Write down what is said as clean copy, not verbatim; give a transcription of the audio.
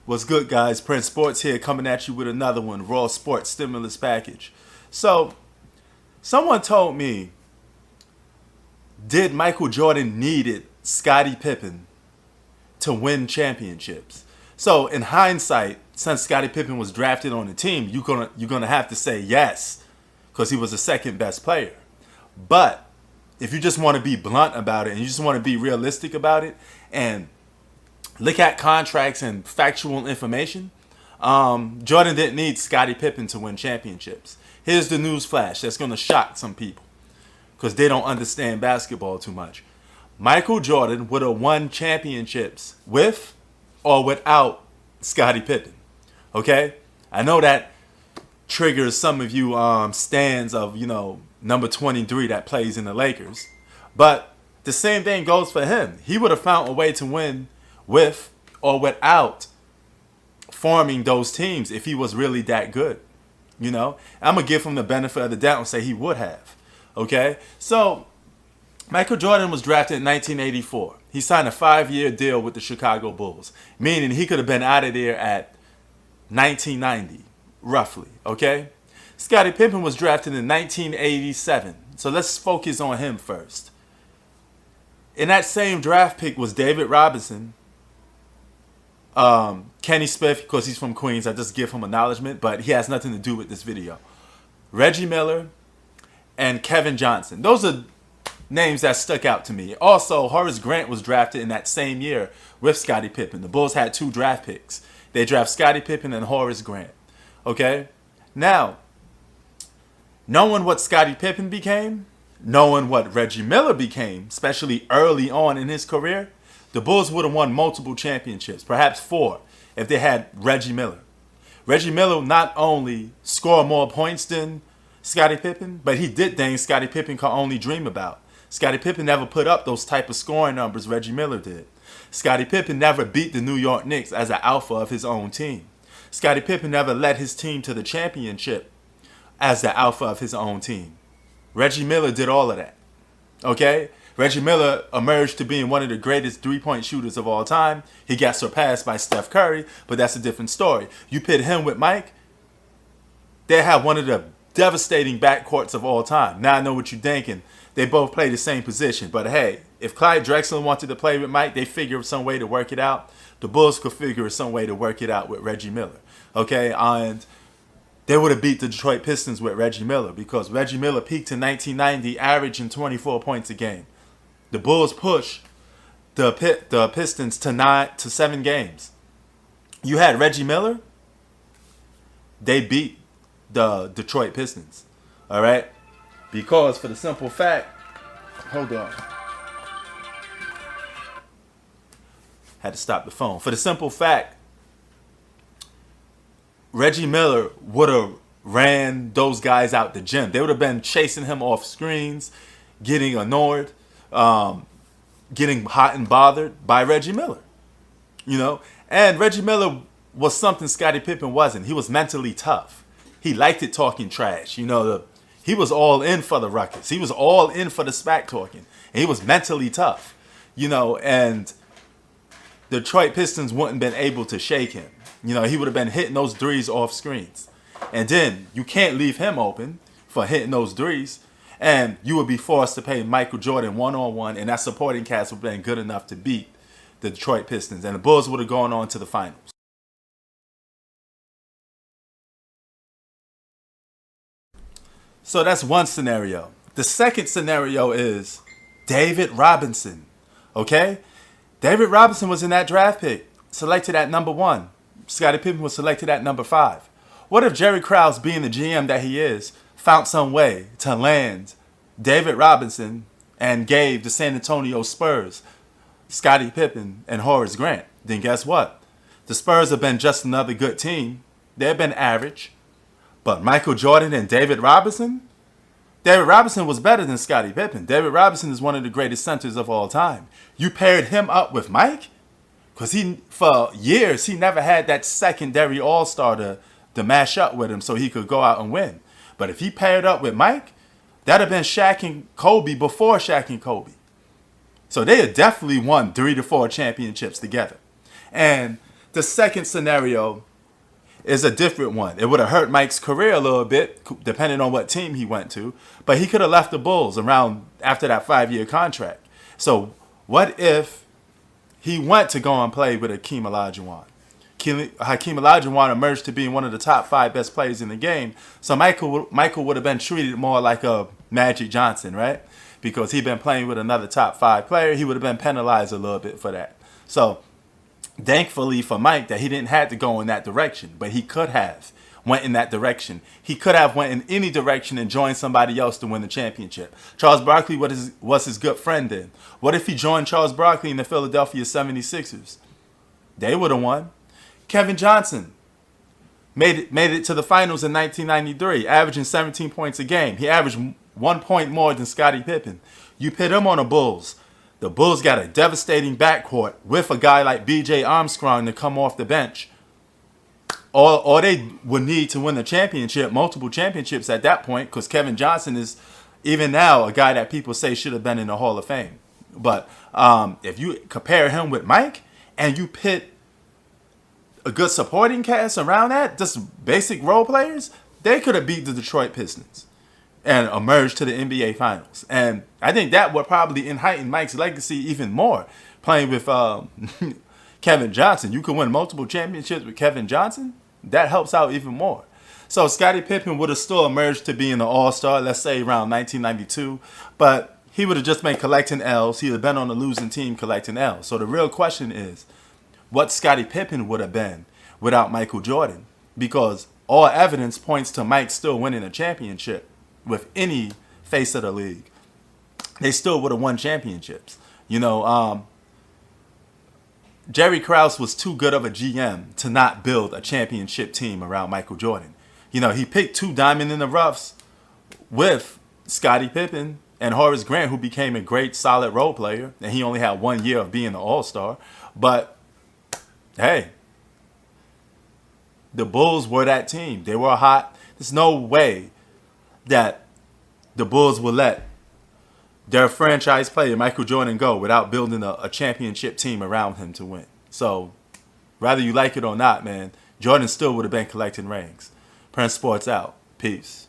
What's good, guys? Prince Sports here, coming at you with another one, Raw Sports Stimulus Package. So, someone told me, did Michael Jordan needed Scottie Pippen to win championships? So, in hindsight, since Scottie Pippen was drafted on the team, you're gonna have to say yes, because he was the second best player. But if you just want to be blunt about it and you just want to be realistic about it and look at contracts and factual information, Jordan didn't need Scottie Pippen to win championships. Here's the news flash that's going to shock some people because they don't understand basketball too much. Michael Jordan would have won championships with or without Scottie Pippen. Okay? I know that triggers some of you stands of, number 23 that plays in the Lakers. But the same thing goes for him. He would have found a way to win with or without forming those teams if he was really that good. I'm going to give him the benefit of the doubt and say he would have. Okay? So, Michael Jordan was drafted in 1984. He signed a 5-year deal with the Chicago Bulls, meaning he could have been out of there at 1990, roughly. Okay? Scottie Pippen was drafted in 1987. So let's focus on him first. In that same draft pick was David Robinson, Kenny Smith, because he's from Queens. I just give him acknowledgement, but he has nothing to do with this video. Reggie Miller and Kevin Johnson. Those are names that stuck out to me. Also, Horace Grant was drafted in that same year with Scottie Pippen. The Bulls had 2 draft picks. They draft Scottie Pippen and Horace Grant. Okay? Now, knowing what Scottie Pippen became, knowing what Reggie Miller became, especially early on in his career, the Bulls would have won multiple championships, perhaps 4, if they had Reggie Miller. Reggie Miller not only scored more points than Scottie Pippen, but he did things Scottie Pippen could only dream about. Scottie Pippen never put up those type of scoring numbers Reggie Miller did. Scottie Pippen never beat the New York Knicks as an alpha of his own team. Scottie Pippen never led his team to the championship as the alpha of his own team. Reggie Miller did all of that. Okay? Reggie Miller emerged to being one of the greatest three-point shooters of all time. He got surpassed by Steph Curry, but that's a different story. You pit him with Mike, they have one of the devastating backcourts of all time. Now I know what you're thinking. They both play the same position. But hey, if Clyde Drexler wanted to play with Mike, they figure some way to work it out. The Bulls could figure some way to work it out with Reggie Miller. Okay? And they would have beat the Detroit Pistons with Reggie Miller because Reggie Miller peaked in 1990, averaging 24 points a game. The Bulls pushed the Pistons to 7 games. You had Reggie Miller, they beat the Detroit Pistons. All right? Because for the simple fact, hold on. Had to stop the phone. For the simple fact, Reggie Miller would have ran those guys out the gym. They would have been chasing him off screens, getting annoyed, getting hot and bothered by Reggie Miller. And Reggie Miller was something Scottie Pippen wasn't. He was mentally tough. He liked it talking trash. He was all in for the ruckus. He was all in for the smack talking. And he was mentally tough. And the Detroit Pistons wouldn't been able to shake him. He would have been hitting those threes off screens. And then you can't leave him open for hitting those threes. And you would be forced to pay Michael Jordan one-on-one, and that supporting cast would have been good enough to beat the Detroit Pistons. And the Bulls would have gone on to the finals. So that's one scenario. The second scenario is David Robinson. Okay? David Robinson was in that draft pick, selected at number 1. Scottie Pippen was selected at number 5. What if Jerry Krause, being the GM that he is, found some way to land David Robinson and gave the San Antonio Spurs Scottie Pippen and Horace Grant? Then guess what? The Spurs have been just another good team. They've been average. But Michael Jordan and David Robinson was better than Scottie Pippen. David Robinson is one of the greatest centers of all time. You paired him up with Mike? Because for years, he never had that secondary all-star to mash up with him so he could go out and win. But if he paired up with Mike, that'd have been Shaq and Kobe before Shaq and Kobe. So they had definitely won 3 to 4 championships together. And the second scenario is a different one. It would have hurt Mike's career a little bit, depending on what team he went to. But he could have left the Bulls around after that 5-year contract. So what if he went to go and play with Hakeem Olajuwon? Hakeem Olajuwon emerged to being one of the top 5 best players in the game. So Michael would have been treated more like a Magic Johnson, right? Because he'd been playing with another top 5 player. He would have been penalized a little bit for that. So thankfully for Mike that he didn't have to go in that direction, but he could have went in that direction. He could have went in any direction and joined somebody else to win the championship. Charles Barkley was his good friend then. What if he joined Charles Barkley in the Philadelphia 76ers? They would have won. Kevin Johnson made it to the finals in 1993, averaging 17 points a game. He averaged 1 point more than Scottie Pippen. You put him on the Bulls. The Bulls got a devastating backcourt with a guy like B.J. Armstrong to come off the bench. All they would need to win the championship, multiple championships at that point, because Kevin Johnson is, even now, a guy that people say should have been in the Hall of Fame. But if you compare him with Mike and you pit a good supporting cast around that, just basic role players, they could have beat the Detroit Pistons and emerged to the NBA Finals. And I think that would probably heighten Mike's legacy even more. Playing with Kevin Johnson, you could win multiple championships with Kevin Johnson. That helps out even more. So Scottie Pippen would have still emerged to being an all-star, let's say around 1992. But he would have just been collecting L's. He would have been on the losing team collecting L's. So the real question is, what Scottie Pippen would have been without Michael Jordan? Because all evidence points to Mike still winning a championship with any face of the league. They still would have won championships. You know, Jerry Krause was too good of a GM to not build a championship team around Michael Jordan. You know, he picked 2 diamond in the roughs with Scottie Pippen and Horace Grant, who became a great, solid role player. And he only had 1 year of being an all-star. But, hey, the Bulls were that team. They were hot. There's no way that the Bulls will let their franchise player, Michael Jordan, go without building a championship team around him to win. So, whether you like it or not, man, Jordan still would have been collecting rings. Prince Sports out. Peace.